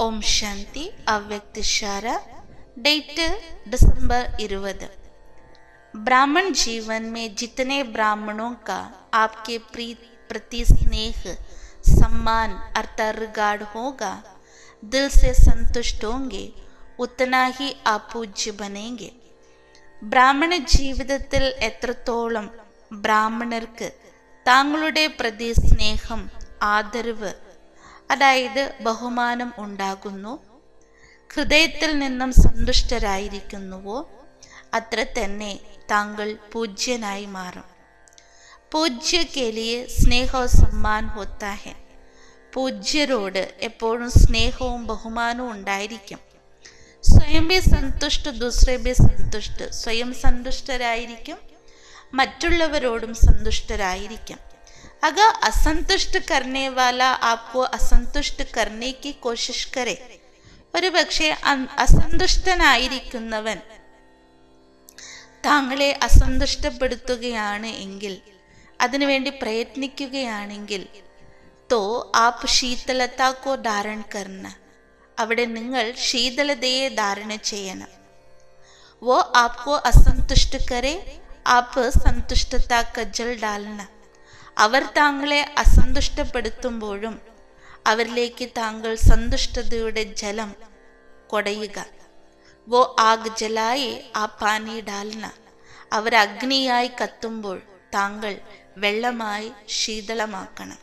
ओम शांति। अव्यक्त इशारा। डेट दिसंबर 20। ब्राह्मण जीवन में जितने ब्राह्मणों का आपके प्रति स्नेह, सम्मान अर्थात रिगार्ड होगा, दिल से संतुष्ट होंगे, उतना ही आप पूज्य बनेंगे. ബ്രാഹ്മണ ജീവിതത്തിൽ എത്രത്തോളം ബ്രാഹ്മണർക്ക് താങ്കളുടെ പ്രതി സ്നേഹം, ആദരവ്, അതായത് ബഹുമാനം ഉണ്ടാകുന്നു, ഹൃദയത്തിൽ നിന്നും സന്തുഷ്ടരായിരിക്കുന്നുവോ, അത്ര തന്നെ താങ്കൾ പൂജ്യനായി മാറും. പൂജ്യ കെ ലിയെ സ്നേഹോ സമ്മാൻ ഹോത്താ ഹെ. പൂജ്യരോട് എപ്പോഴും സ്നേഹവും ബഹുമാനവും ഉണ്ടായിരിക്കും. സ്വയം ബി സന്തുഷ്ട ദൂസരെ ബി സന്തുഷ്ട. സ്വയം സന്തുഷ്ടരായിരിക്കും, മറ്റുള്ളവരോടും സന്തുഷ്ടരായിരിക്കും. अगर असंतुष्ट करने वाला आपको असंतुष्ट करने की कोशिश करे, ഒരു പക്ഷേ അസന്തുഷ്ടനായിരിക്കുന്നവൻ താങ്കളെ അസന്തുഷ്ടപ്പെടുത്തുകയാണ് എങ്കിൽ, അതിനുവേണ്ടി പ്രയത്നിക്കുകയാണെങ്കിൽ, തോ ആപ് ശീതളതാ കോ ധാരൺ കർന. അവിടെ നിങ്ങൾ ശീതളതയെ ധാരണ ചെയ്യണം. വോ ആപ്കോ അസന്തുഷ്ട കരെ, ആപ് സന്തുഷ്ടതാ കാ ജൽ ഡാലന. അവർ താങ്കളെ അസന്തുഷ്ടപ്പെടുത്തുമ്പോഴും അവരിലേക്ക് താങ്കൾ സന്തുഷ്ടതയുടെ ജലം കൊടയുക. വോ ആഗ് ജലായി ആ പാനി ഡാലന. അവർ അഗ്നിയായി കത്തുമ്പോൾ താങ്കൾ വെള്ളമായി ശീതളമാക്കണം.